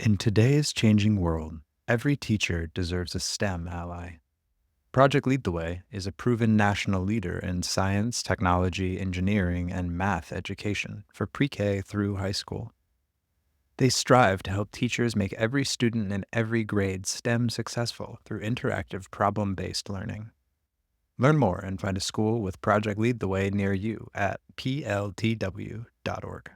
In today's changing world, every teacher deserves a STEM ally. Project Lead the Way is a proven national leader in science, technology, engineering, and math education for pre-K through high school. They strive to help teachers make every student in every grade STEM successful through interactive problem-based learning. Learn more and find a school with Project Lead the Way near you at pltw.org.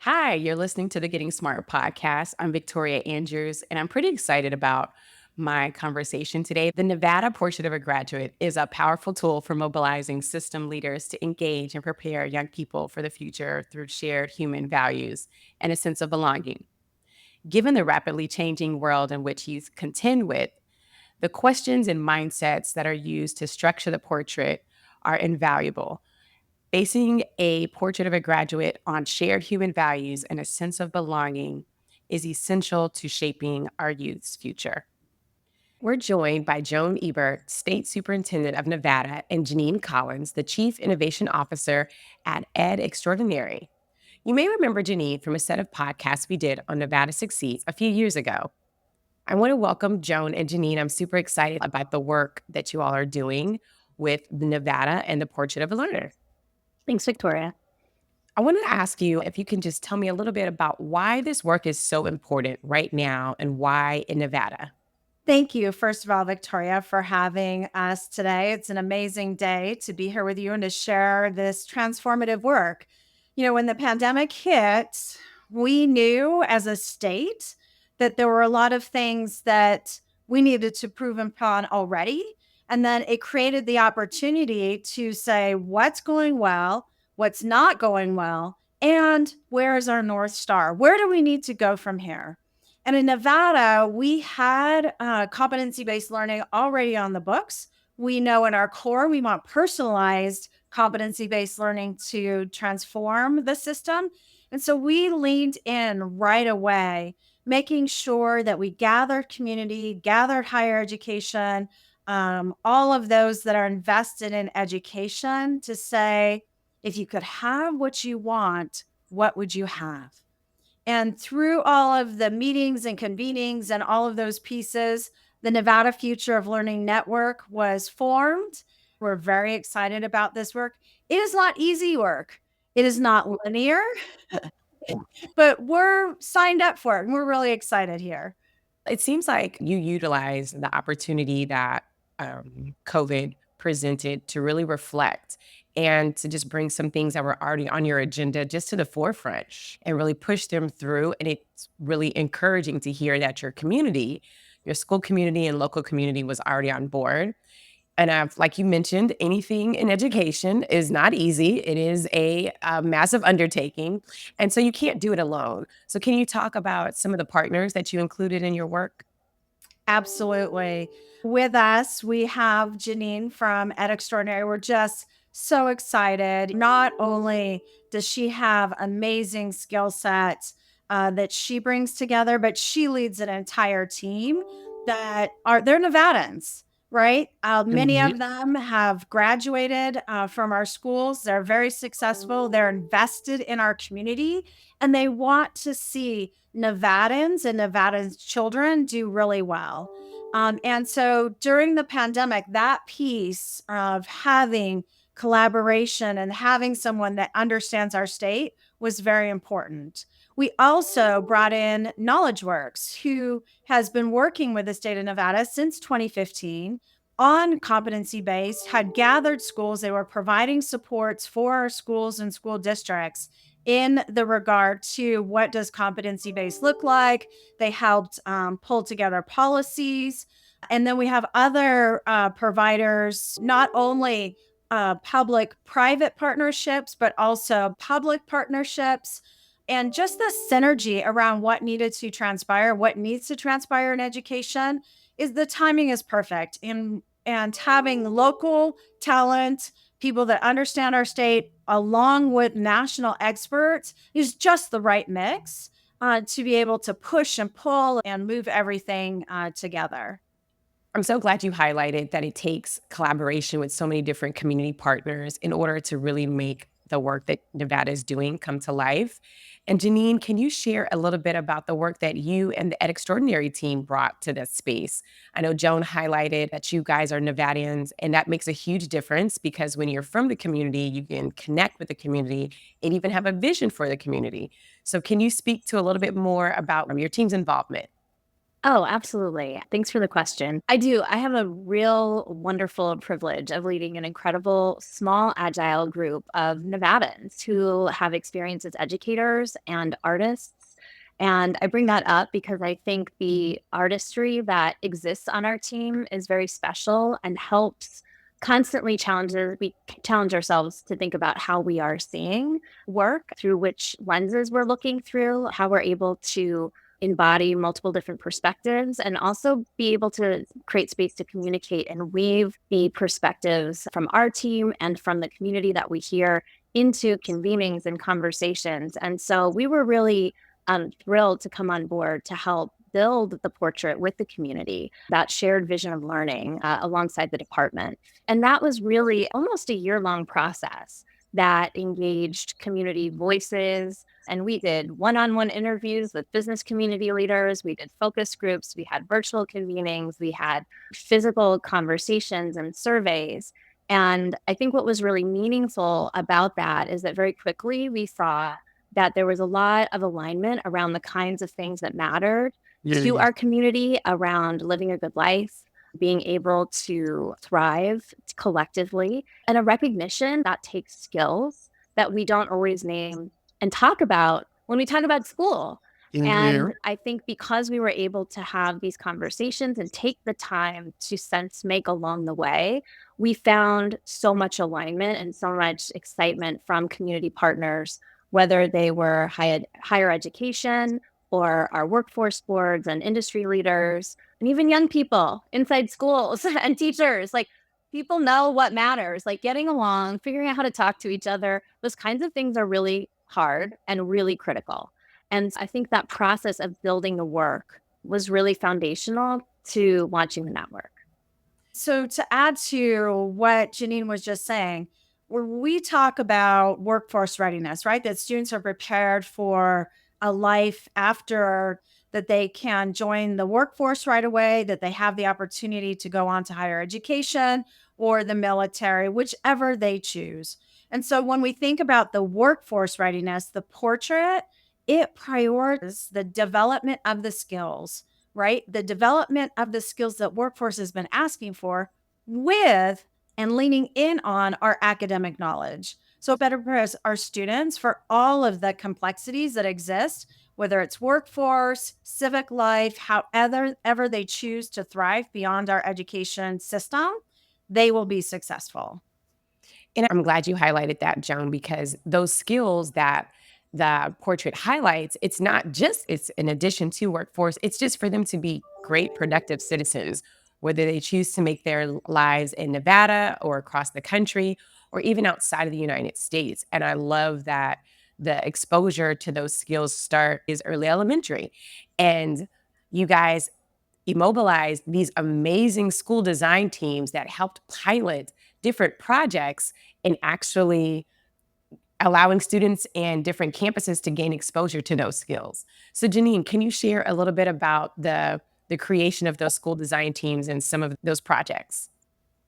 Hi, you're listening to the Getting Smart podcast. I'm Victoria Andrews, and I'm pretty excited about my conversation today. The Nevada Portrait of a Graduate is a powerful tool for mobilizing system leaders to engage and prepare young people for the future through shared human values and a sense of belonging. Given the rapidly changing world in which he's contend with, the questions and mindsets that are used to structure the portrait are invaluable. Basing a portrait of a graduate on shared human values and a sense of belonging is essential to shaping our youth's future. We're joined by Jhone Ebert, State Superintendent of Nevada, and Jeanine Collins, the Chief Innovation Officer at Ed Extraordinary. You may remember Jeanine from a set of podcasts we did on Nevada Succeeds a few years ago. I want to welcome Jhone and Jeanine. I'm super excited about the work that you all are doing with Nevada and the Portrait of a Learner. Thanks, Victoria. I wanted to ask you if you can just tell me a little bit about why this work is so important right now and why in Nevada. Thank you, first of all, Victoria, for having us today. It's an amazing day to be here with you and to share this transformative work. You know, when the pandemic hit, we knew as a state that there were a lot of things that we needed to prove upon already. And then it created the opportunity to say what's going well, what's not going well, and where is our North Star? Where do we need to go from here? And in Nevada, we had competency-based learning already on the books. We know in our core, we want personalized competency-based learning to transform the system. And so we leaned in right away, making sure that we gathered community, gathered higher education, all of those that are invested in education to say, if you could have what you want, what would you have? And through all of the meetings and convenings and all of those pieces, the Nevada Future of Learning Network was formed. We're very excited about this work. It is not easy work. It is not linear, but we're signed up for it and we're really excited here. It seems like you utilize the opportunity that COVID presented to really reflect and to just bring some things that were already on your agenda just to the forefront and really push them through. And it's really encouraging to hear that your community, your school community and local community was already on board. And like you mentioned, anything in education is not easy. It is a massive undertaking. And so you can't do it alone. So can you talk about some of the partners that you included in your work? Absolutely. With us, we have Jeanine from Ed Extraordinary. We're just so excited. Not only does she have amazing skill sets that she brings together, but she leads an entire team they're Nevadans, right? Many of them have graduated from our schools. They're very successful. They're invested in our community, and they want to see Nevadans and Nevadans children do really well. And so during the pandemic, that piece of having collaboration and having someone that understands our state was very important. We also brought in KnowledgeWorks, who has been working with the state of Nevada since 2015 on competency-based, had gathered schools. They were providing supports for our schools and school districts in the regard to what does competency-based look like. They helped pull together policies. And then we have other providers, not only public-private partnerships, but also public partnerships. And just the synergy around what needed to transpire, what needs to transpire in education is the timing is perfect. And having local talent, people that understand our state, along with national experts is just the right mix. to be able to push and pull and move everything together. I'm so glad you highlighted that it takes collaboration with so many different community partners in order to really make the work that Nevada is doing come to life. And Jeanine, can you share a little bit about the work that you and the Ed Extraordinary team brought to this space? I know Jhone highlighted that you guys are Nevadians, and that makes a huge difference because when you're from the community, you can connect with the community and even have a vision for the community. So can you speak to a little bit more about your team's involvement? Oh, absolutely. Thanks for the question. I do. I have a real wonderful privilege of leading an incredible, small, agile group of Nevadans who have experience as educators and artists. And I bring that up because I think the artistry that exists on our team is very special and helps constantly we challenge ourselves to think about how we are seeing work, through which lenses we're looking through, how we're able to embody multiple different perspectives, and also be able to create space to communicate and weave the perspectives from our team and from the community that we hear into convenings and conversations. And so we were really thrilled to come on board to help build the portrait with the community, that shared vision of learning alongside the department. And that was really almost a year-long process that engaged community voices. And we did one-on-one interviews with business community leaders. We did focus groups. We had virtual convenings. We had physical conversations and surveys. And I think what was really meaningful about that is that very quickly we saw that there was a lot of alignment around the kinds of things that mattered to our community around living a good life, being able to thrive collectively, and a recognition that takes skills that we don't always name and talk about when we talk about school. And I think because we were able to have these conversations and take the time to sense make along the way, we found so much alignment and so much excitement from community partners, whether they were higher education or our workforce boards and industry leaders, and even young people inside schools and teachers. Like, people know what matters, like getting along, figuring out how to talk to each other. Those kinds of things are really hard and really critical. And I think that process of building the work was really foundational to launching the network. So, to add to what Jeanine was just saying, when we talk about workforce readiness, right, that students are prepared for a life after, that they can join the workforce right away, that they have the opportunity to go on to higher education or the military, whichever they choose. And so when we think about the workforce readiness, the portrait, it prioritizes the development of the skills, right? The development of the skills that workforce has been asking for, with and leaning in on our academic knowledge. So it better prepares our students for all of the complexities that exist, whether it's workforce, civic life, however ever they choose to thrive beyond our education system, they will be successful. And I'm glad you highlighted that, Jhone, because those skills that the portrait highlights, it's in addition to workforce, it's just for them to be great, productive citizens, whether they choose to make their lives in Nevada or across the country or even outside of the United States. And I love that the exposure to those skills start is early elementary. And you guys immobilized these amazing school design teams that helped pilot different projects and actually allowing students and different campuses to gain exposure to those skills. So Jeanine, can you share a little bit about the creation of those school design teams and some of those projects?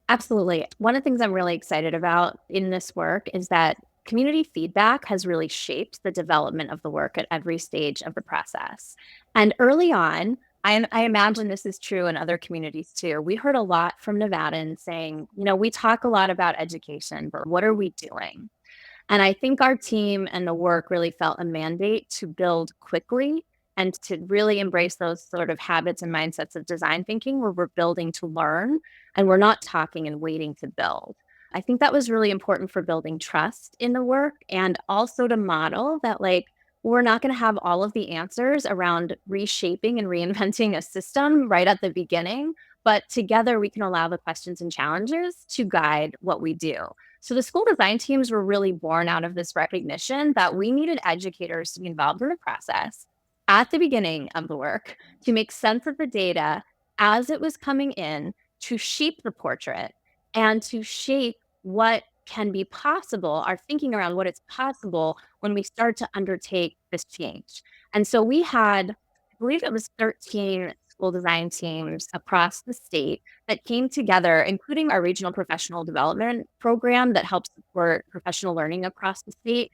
Absolutely. One of the things I'm really excited about in this work is that community feedback has really shaped the development of the work at every stage of the process. And early on, I imagine this is true in other communities too. We heard a lot from Nevadans saying, we talk a lot about education, but what are we doing? And I think our team and the work really felt a mandate to build quickly and to really embrace those sort of habits and mindsets of design thinking, where we're building to learn and we're not talking and waiting to build. I think that was really important for building trust in the work, and also to model that, like, we're not going to have all of the answers around reshaping and reinventing a system right at the beginning, but together we can allow the questions and challenges to guide what we do. So the school design teams were really born out of this recognition that we needed educators to be involved in the process, at the beginning of the work to make sense of the data as it was coming in, to shape the portrait and to shape what can be possible, our thinking around what is possible when we start to undertake this change. And so we had, I believe it was 13 school design teams across the state that came together, including our regional professional development program that helps support professional learning across the state,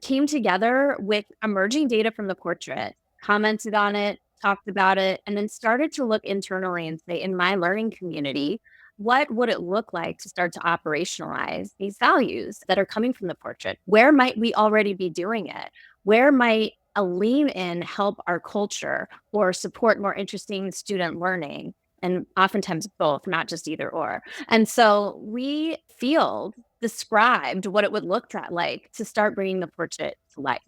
came together with emerging data from the portrait, commented on it, talked about it, and then started to look internally and say, in my learning community, what would it look like to start to operationalize these values that are coming from the portrait? Where might we already be doing it? Where might a lean in help our culture or support more interesting student learning? And oftentimes both, not just either or. And so we field described what it would look like to start bringing the portrait to life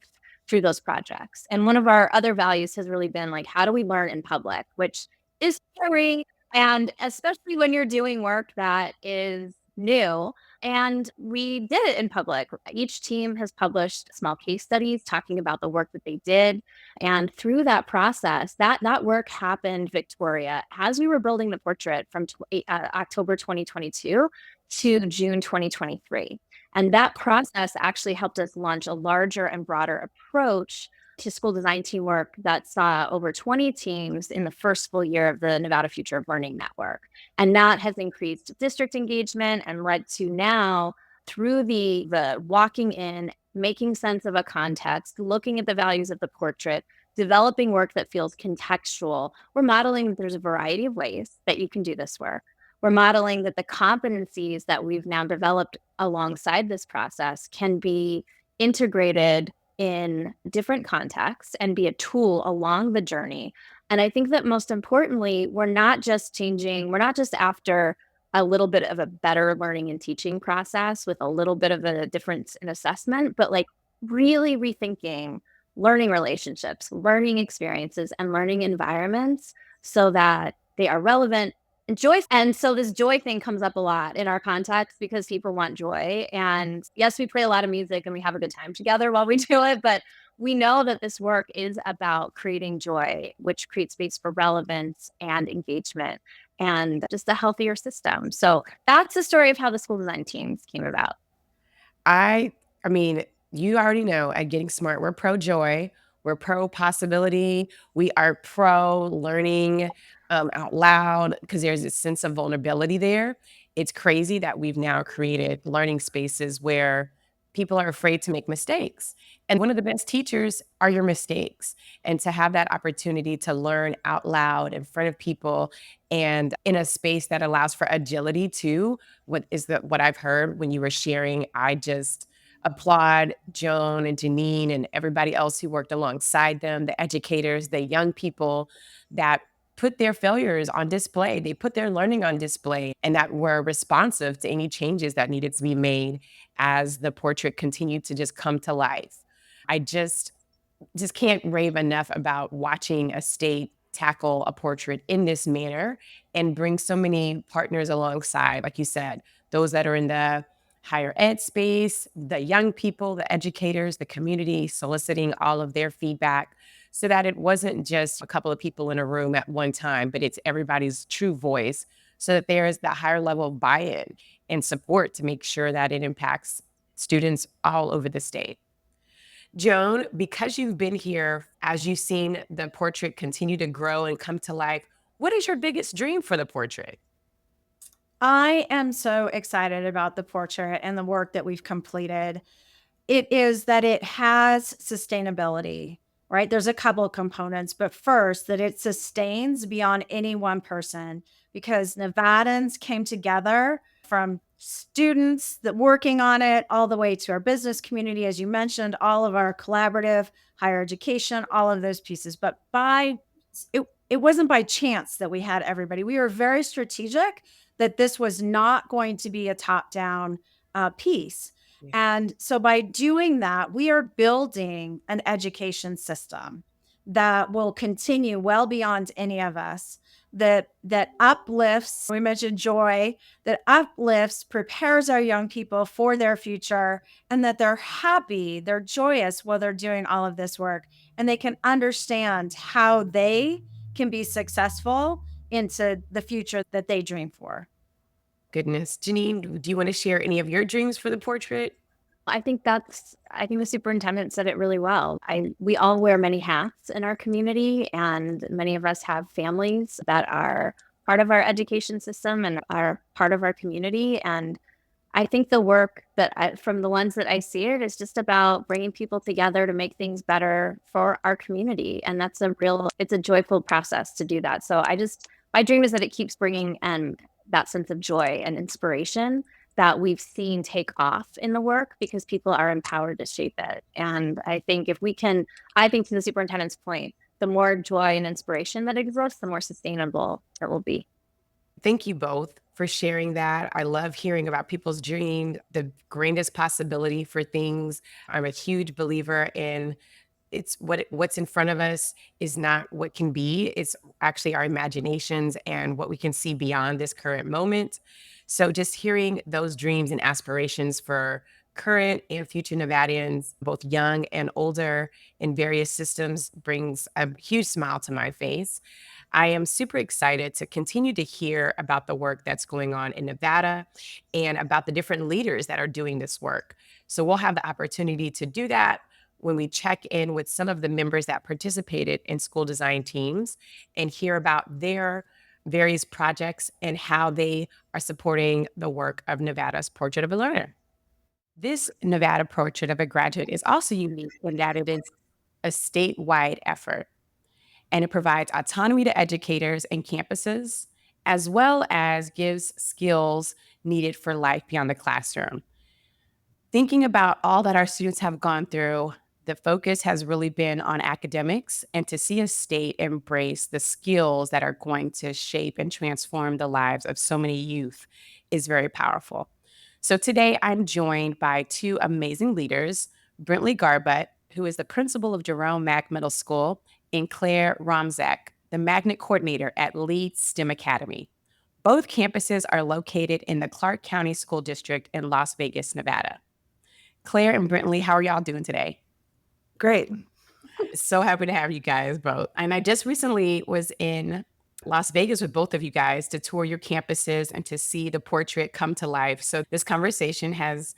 through those projects. And one of our other values has really been like, how do we learn in public, which is scary. And especially when you're doing work that is new. And we did it in public. Each team has published small case studies talking about the work that they did. And through that process, that work happened, Victoria, as we were building the portrait from October 2022 to June 2023. And that process actually helped us launch a larger and broader approach to school design teamwork that saw over 20 teams in the first full year of the Nevada Future of Learning Network. And that has increased district engagement and led to now, through the walking in, making sense of a context, looking at the values of the portrait, developing work that feels contextual. We're modeling that there's a variety of ways that you can do this work. We're modeling that the competencies that we've now developed alongside this process can be integrated in different contexts and be a tool along the journey. And I think that most importantly, we're not just after a little bit of a better learning and teaching process with a little bit of a difference in assessment, but like really rethinking learning relationships, learning experiences, and learning environments so that they are relevant and joy. And so this joy thing comes up a lot in our context because people want joy. And yes, we play a lot of music and we have a good time together while we do it, but we know that this work is about creating joy, which creates space for relevance and engagement and just a healthier system. So that's the story of how the school design teams came about. I mean, you already know at Getting Smart, we're pro joy, we're pro possibility, we are pro learning out loud because there's a sense of vulnerability there. It's crazy that we've now created learning spaces where people are afraid to make mistakes. And one of the best teachers are your mistakes. And to have that opportunity to learn out loud in front of people and in a space that allows for agility too, what I've heard when you were sharing. I just applaud Jhone and Jeanine and everybody else who worked alongside them, the educators, the young people that put their failures on display. They put their learning on display and that were responsive to any changes that needed to be made as the portrait continued to just come to life. I just can't rave enough about watching a state tackle a portrait in this manner and bring so many partners alongside, like you said, those that are in the higher ed space, the young people, the educators, the community, soliciting all of their feedback so that it wasn't just a couple of people in a room at one time, but it's everybody's true voice so that there is that higher level of buy-in and support to make sure that it impacts students all over the state. Jhone, because you've been here, as you've seen the portrait continue to grow and come to life, what is your biggest dream for the portrait? I am so excited about the portrait and the work that we've completed. It is that it has sustainability, right? There's a couple of components, but first, that it sustains beyond any one person because Nevadans came together from students that working on it all the way to our business community, as you mentioned, all of our collaborative, higher education, all of those pieces. But it wasn't by chance that we had everybody. We were very strategic that this was not going to be a top-down piece. Yeah. And so by doing that, we are building an education system that will continue well beyond any of us, that uplifts, we mentioned joy, that uplifts, prepares our young people for their future, and that they're happy, they're joyous while they're doing all of this work. and they can understand how they can be successful into the future that they dream for. Goodness. Jeanine, do you want to share any of your dreams for the portrait? I think the superintendent said it really well. We all wear many hats in our community, and many of us have families that are part of our education system and are part of our community. And I think the work from the ones that I see it is just about bringing people together to make things better for our community. And it's a joyful process to do that. So my dream is that it keeps bringing that sense of joy and inspiration that we've seen take off in the work, because people are empowered to shape it. And I think I think to the superintendent's point, the more joy and inspiration that exists, the more sustainable it will be. Thank you both for sharing that. I love hearing about people's dream, the greatest possibility for things. I'm a huge believer in what's in front of us is not what can be. It's actually our imaginations and what we can see beyond this current moment. So just hearing those dreams and aspirations for current and future Nevadians, both young and older, in various systems brings a huge smile to my face. I am super excited to continue to hear about the work that's going on in Nevada and about the different leaders that are doing this work. So we'll have the opportunity to do that when we check in with some of the members that participated in school design teams and hear about their various projects and how they are supporting the work of Nevada's Portrait of a Learner. This Nevada Portrait of a Graduate is also unique in that it is a statewide effort, and it provides autonomy to educators and campuses, as well as gives skills needed for life beyond the classroom. Thinking about all that our students have gone through, the focus has really been on academics, and to see a state embrace the skills that are going to shape and transform the lives of so many youth is very powerful. So today I'm joined by two amazing leaders, Brently Garbutt, who is the principal of Jerome Mack Middle School, and Claire Romzek, the magnet coordinator at Leeds STEM Academy. Both campuses are located in the Clark County School District in Las Vegas, Nevada. Claire and Brently, how are y'all doing today? Great. So happy to have you guys both. And I just recently was in Las Vegas with both of you guys to tour your campuses and to see the portrait come to life. So this conversation has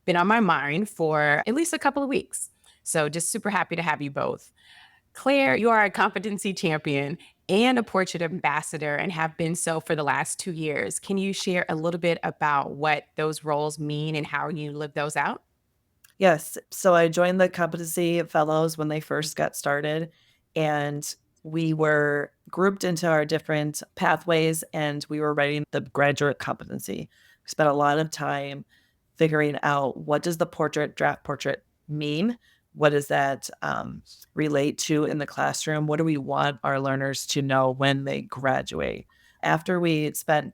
been on my mind for at least a couple of weeks. So just super happy to have you both. Claire, you are a competency champion and a portrait ambassador and have been so for the last 2 years. Can you share a little bit about what those roles mean and how you live those out? Yes. So I joined the competency fellows when they first got started, and we were grouped into our different pathways, and we were writing the graduate competency. We spent a lot of time figuring out, what does the draft portrait mean? What does that relate to in the classroom? What do we want our learners to know when they graduate? After we spent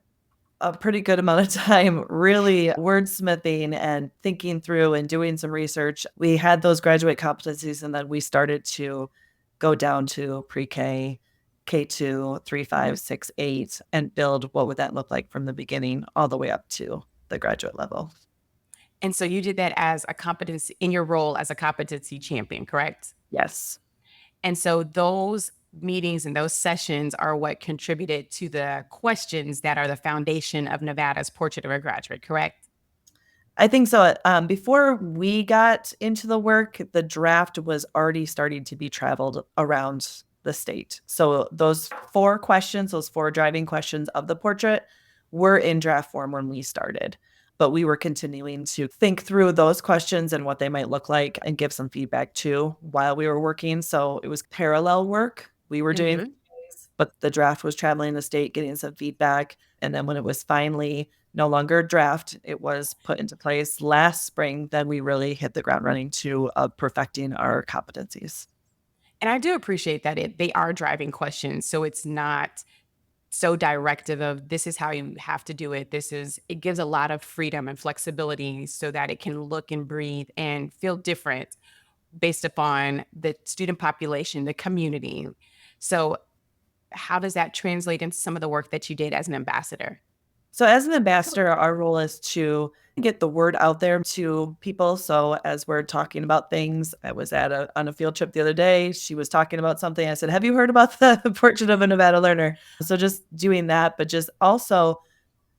a pretty good amount of time really wordsmithing and thinking through and doing some research, we had those graduate competencies, and then we started to go down to pre-K, K2, 3, 5, 6, 8, and build what would that look like from the beginning all the way up to the graduate level. And so you did that as a competency in your role as a competency champion, correct? Yes. And so those meetings and those sessions are what contributed to the questions that are the foundation of Nevada's Portrait of a Graduate, correct? I think so. Before we got into the work, the draft was already starting to be traveled around the state. So those 4 questions, those 4 driving questions of the portrait were in draft form when we started. But we were continuing to think through those questions and what they might look like and give some feedback too while we were working. So it was parallel work. We were doing things, but the draft was traveling the state, getting some feedback. And then when it was finally no longer draft, it was put into place last spring, then we really hit the ground running to perfecting our competencies. And I do appreciate that they are driving questions. So it's not so directive of this is how you have to do it. It gives a lot of freedom and flexibility so that it can look and breathe and feel different based upon the student population, the community. So how does that translate into some of the work that you did as an ambassador? So as an ambassador, our role is to get the word out there to people. So as we're talking about things, I was on a field trip the other day. She was talking about something. I said, "Have you heard about the Portrait of a Nevada Learner?" So just doing that, but just also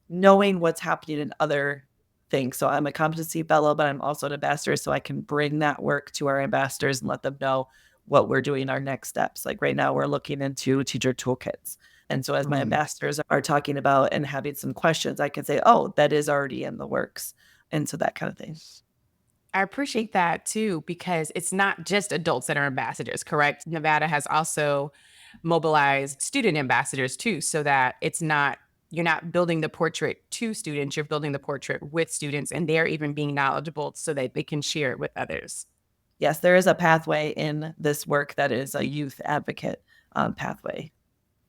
knowing what's happening in other things. So I'm a competency fellow, but I'm also an ambassador. So I can bring that work to our ambassadors and let them know what we're doing, our next steps. Like right now, we're looking into teacher toolkits. And so as my ambassadors are talking about and having some questions, I can say, oh, that is already in the works. And so that kind of thing. I appreciate that too, because it's not just adults that are ambassadors, correct? Nevada has also mobilized student ambassadors too, so that you're not building the portrait to students, you're building the portrait with students, and they're even being knowledgeable so that they can share it with others. Yes, there is a pathway in this work that is a youth advocate pathway.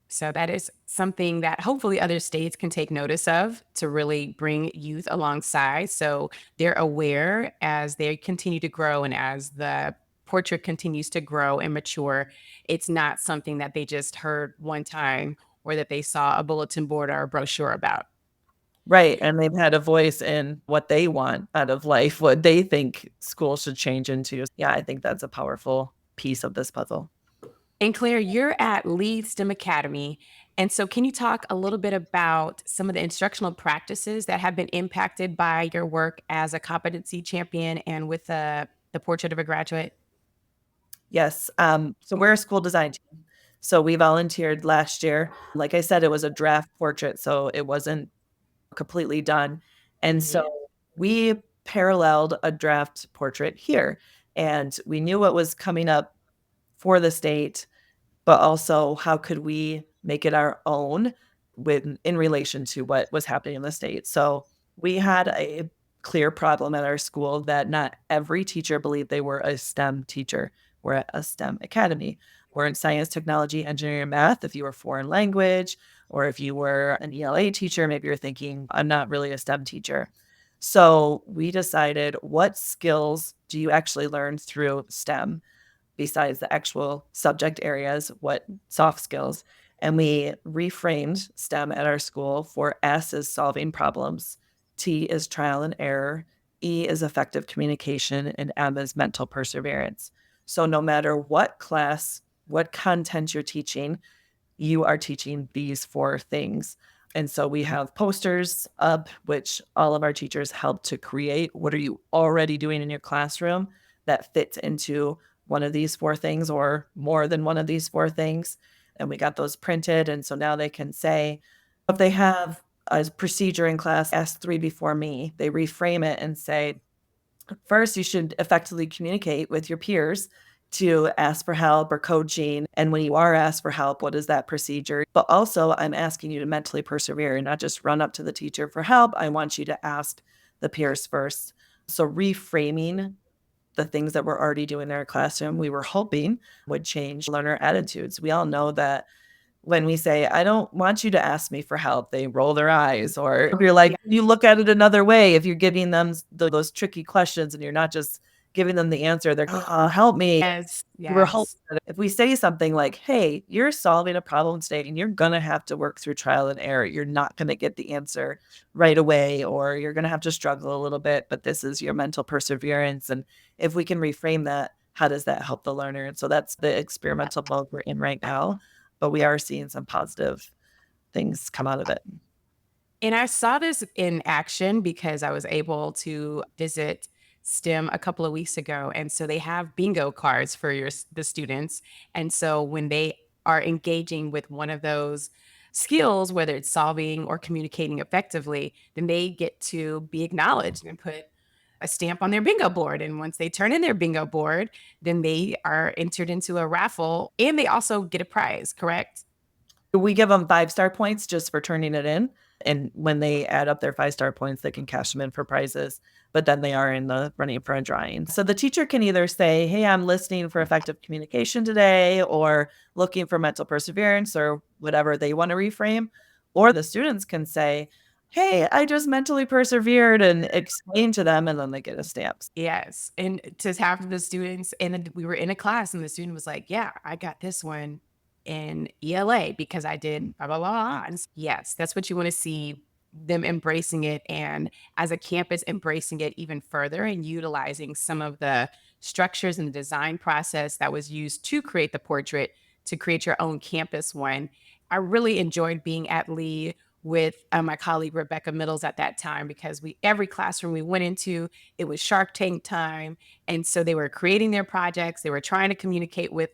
So that is something that hopefully other states can take notice of to really bring youth alongside. So they're aware as they continue to grow and as the portrait continues to grow and mature. It's not something that they just heard one time or that they saw a bulletin board or a brochure about. Right, and they've had a voice in what they want out of life, what they think school should change into. Yeah, I think that's a powerful piece of this puzzle. And Claire, you're at Lead STEM Academy. And so, can you talk a little bit about some of the instructional practices that have been impacted by your work as a competency champion and with the Portrait of a Graduate? Yes, so we're a school design team. So we volunteered last year. Like I said, it was a draft portrait, so it wasn't completely done. And Mhm. so we paralleled a draft portrait here, and we knew what was coming up for the state, but also how could we make it our own in relation to what was happening in the state. So we had a clear problem at our school that not every teacher believed they were a STEM teacher. We're at a STEM academy. We're in science, technology, engineering, and math. If you were foreign language, or if you were an ELA teacher, maybe you're thinking, I'm not really a STEM teacher. So we decided, what skills do you actually learn through STEM? Besides the actual subject areas, what soft skills. And we reframed STEM at our school for S is solving problems, T is trial and error, E is effective communication, and M is mental perseverance. So no matter what class, what content you're teaching, you are teaching these four things. And so we have posters up, which all of our teachers help to create. What are you already doing in your classroom that fits into one of these four things or more than one of these four things? And we got those printed. And so now they can say, if they have a procedure in class, ask three before me, they reframe it and say, first, you should effectively communicate with your peers to ask for help or coaching. And when you are asked for help, what is that procedure? But also, I'm asking you to mentally persevere and not just run up to the teacher for help. I want you to ask the peers first. So, reframing the things that we're already doing in our classroom, we were hoping would change learner attitudes. We all know that when we say, I don't want you to ask me for help, they roll their eyes. Or if you're like, you look at it another way, if you're giving them those tricky questions and you're not just giving them the answer, they're, help me. Yes, We're hoping yes. that if we say something like, hey, you're solving a problem today and you're going to have to work through trial and error, you're not going to get the answer right away, or you're going to have to struggle a little bit, but this is your mental perseverance. And if we can reframe that, how does that help the learner? And so that's the experimental mode we're in right now, but we are seeing some positive things come out of it. And I saw this in action because I was able to visit STEM a couple of weeks ago. And so they have bingo cards for the students. And so when they are engaging with one of those skills, whether it's solving or communicating effectively, then they get to be acknowledged and put a stamp on their bingo board. And once they turn in their bingo board, then they are entered into a raffle and they also get a prize, correct? We give them 5-star points just for turning it in. And when they add up their 5-star points, they can cash them in for prizes, but then they are in the running for a drawing. So the teacher can either say, hey, I'm listening for effective communication today, or looking for mental perseverance, or whatever they want to reframe. Or the students can say, hey, I just mentally persevered, and explain to them, and then they get a stamp. Yes, and to have the students and then we were in a class and the student was like, "Yeah, I got this one in ELA because I did blah, blah, blah, blah." And yes, that's what you wanna see them embracing it, and as a campus embracing it even further and utilizing some of the structures and the design process that was used to create the portrait to create your own campus one. I really enjoyed being at Lee with my colleague Rebecca Middles at that time, because every classroom we went into, it was Shark Tank time. And so they were creating their projects, they were trying to communicate with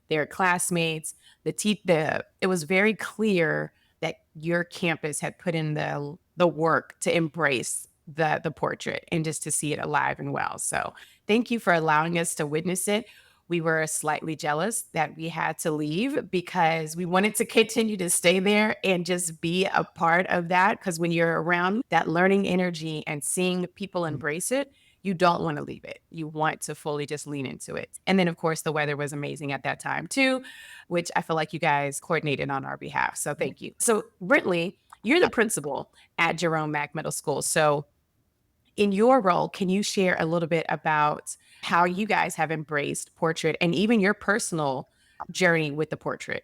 their classmates. It was very clear that your campus had put in the work to embrace the portrait and just to see it alive and well. So thank you for allowing us to witness it. We were slightly jealous that we had to leave because we wanted to continue to stay there and just be a part of that. Because when you're around that learning energy and seeing people embrace it, you don't want to leave it. You want to fully just lean into it. And then, of course, the weather was amazing at that time too, which I feel like you guys coordinated on our behalf. So thank you. So, Brently, you're the principal at Jerome Mack Middle School. So, in your role, can you share a little bit about how you guys have embraced portrait and even your personal journey with the portrait?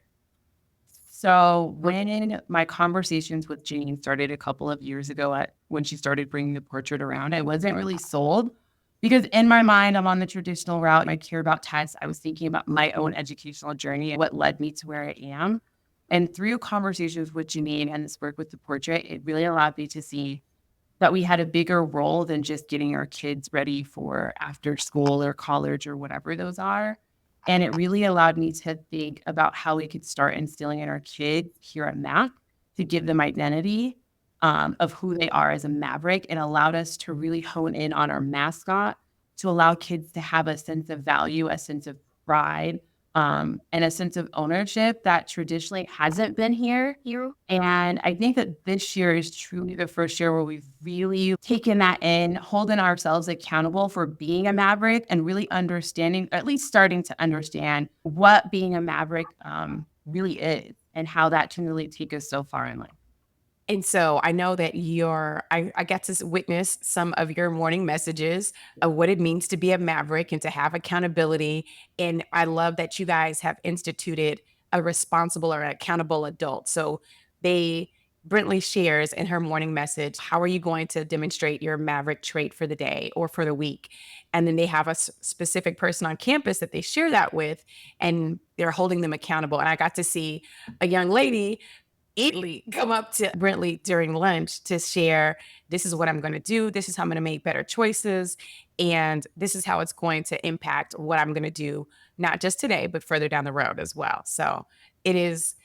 So when my conversations with Jeanine started a couple of years ago, when she started bringing the portrait around, I wasn't really sold, because in my mind, I'm on the traditional route. I care about tests. I was thinking about my own educational journey and what led me to where I am. And through conversations with Jeanine and this work with the portrait, it really allowed me to see that we had a bigger role than just getting our kids ready for after school or college or whatever those are. And it really allowed me to think about how we could start instilling in our kids here at Mac to give them identity of who they are as a Maverick, and allowed us to really hone in on our mascot to allow kids to have a sense of value, a sense of pride, and a sense of ownership that traditionally hasn't been here. And I think that this year is truly the first year where we've really taken that in, holding ourselves accountable for being a Maverick and really understanding, or at least starting to understand what being a Maverick really is and how that can really take us so far in life. And so I know that I got to witness some of your morning messages of what it means to be a Maverick and to have accountability. And I love that you guys have instituted a responsible or accountable adult. So Brentley shares in her morning message, how are you going to demonstrate your Maverick trait for the day or for the week? And then they have a specific person on campus that they share that with, and they're holding them accountable. And I got to see a young lady immediately come up to Brentley during lunch to share, this is what I'm going to do. This is how I'm going to make better choices. And this is how it's going to impact what I'm going to do, not just today, but further down the road as well. So it's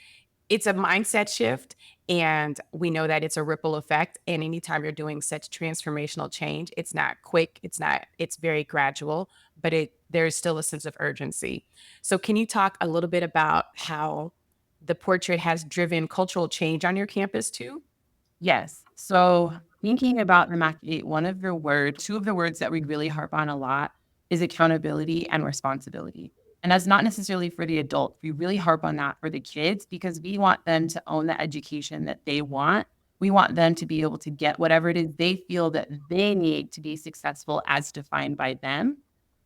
a mindset shift. And we know that it's a ripple effect. And anytime you're doing such transformational change, it's not quick. It's very gradual, but there's still a sense of urgency. So can you talk a little bit about how the portrait has driven cultural change on your campus too? Yes. So thinking about the Mac 8, two of the words that we really harp on a lot is accountability and responsibility. And that's not necessarily for the adults. We really harp on that for the kids because we want them to own the education that they want. We want them to be able to get whatever it is they feel that they need to be successful as defined by them.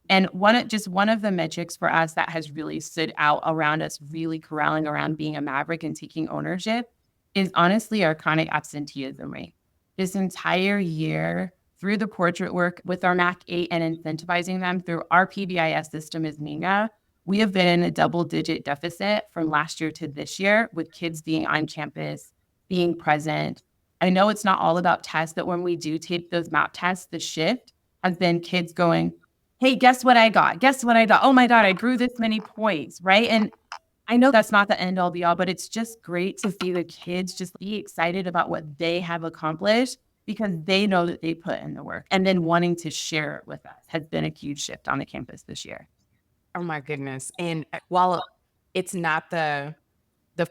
And one of the metrics for us that has really stood out around us really corralling around being a Maverick and taking ownership is honestly our chronic absenteeism rate. This entire year, through the portrait work with our MAC 8 and incentivizing them through our PBIS system as NINGA, we have been in a double-digit deficit from last year to this year with kids being on campus, being present. I know it's not all about tests, but when we do take those MAP tests, the shift has been kids going, hey, guess what I got? Guess what I got? Oh my God, I grew this many points, right? And I know that's not the end all be all, but it's just great to see the kids just be excited about what they have accomplished because they know that they put in the work, and then wanting to share it with us has been a huge shift on the campus this year. Oh my goodness. And while it's not the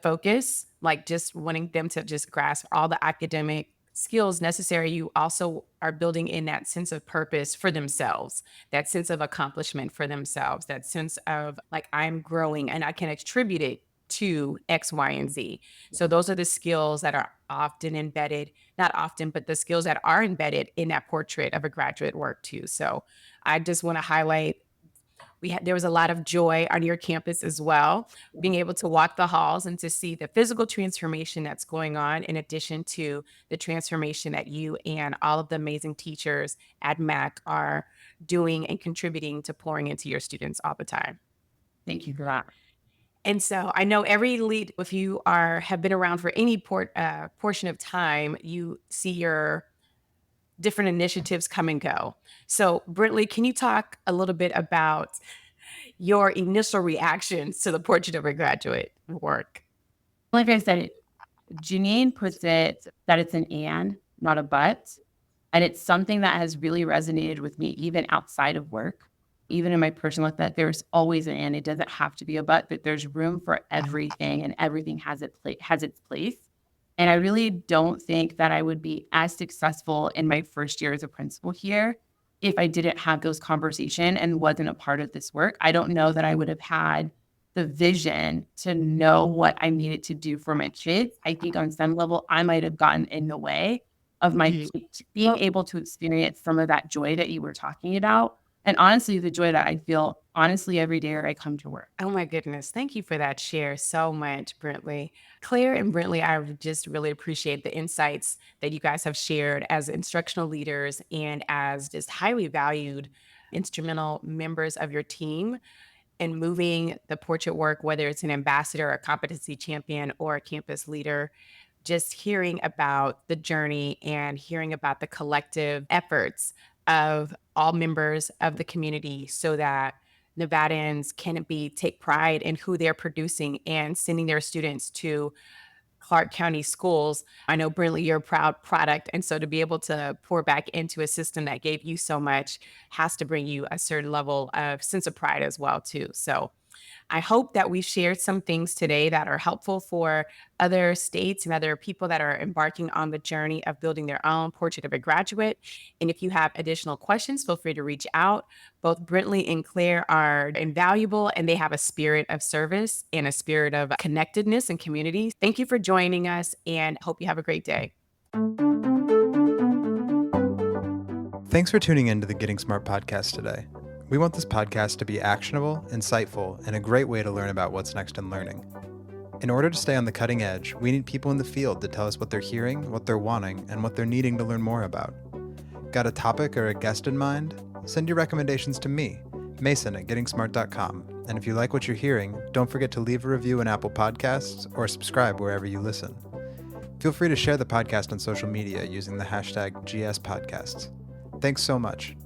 focus, like just wanting them to just grasp all the academic skills necessary, you also are building in that sense of purpose for themselves, that sense of accomplishment for themselves, that sense of like, I'm growing and I can attribute it to X, Y, and Z. So those are the skills that are often embedded, not often, but the skills that are embedded in that portrait of a graduate work too. So I just want to highlight There was a lot of joy on your campus as well, being able to walk the halls and to see the physical transformation that's going on, in addition to the transformation that you and all of the amazing teachers at Mac are doing and contributing to pouring into your students all the time. Thank you for that. And so I know every lead, if you have been around for any portion of time, you see your different initiatives come and go. So Brently, can you talk a little bit about your initial reactions to the Portrait of a Graduate work? Like I said, Jeanine puts it that it's an and, not a but. And it's something that has really resonated with me, even outside of work, even in my personal life, that there's always an and. It doesn't have to be a but there's room for everything, and everything has its place. And I really don't think that I would be as successful in my first year as a principal here if I didn't have those conversations and wasn't a part of this work. I don't know that I would have had the vision to know what I needed to do for my kids. I think on some level, I might have gotten in the way of my kids being able to experience some of that joy that you were talking about. And honestly, the joy that I feel honestly every day I come to work. Oh my goodness. Thank you for that share so much, Brently. Claire and Brently, I just really appreciate the insights that you guys have shared as instructional leaders and as just highly valued instrumental members of your team in moving the portrait work, whether it's an ambassador, a competency champion, or a campus leader. Just hearing about the journey and hearing about the collective efforts of all members of the community so that Nevadans can take pride in who they're producing and sending their students to Clark County schools. I know, Brently, you're a proud product. And so to be able to pour back into a system that gave you so much has to bring you a certain level of sense of pride as well, too. So I hope that we've shared some things today that are helpful for other states and other people that are embarking on the journey of building their own Portrait of a Graduate. And if you have additional questions, feel free to reach out. Both Brently and Claire are invaluable, and they have a spirit of service and a spirit of connectedness and community. Thank you for joining us, and hope you have a great day. Thanks for tuning in to the Getting Smart podcast today. We want this podcast to be actionable, insightful, and a great way to learn about what's next in learning. In order to stay on the cutting edge, we need people in the field to tell us what they're hearing, what they're wanting, and what they're needing to learn more about. Got a topic or a guest in mind? Send your recommendations to me, Mason at gettingsmart.com. And if you like what you're hearing, don't forget to leave a review in Apple Podcasts or subscribe wherever you listen. Feel free to share the podcast on social media using the hashtag GSPodcasts. Thanks so much.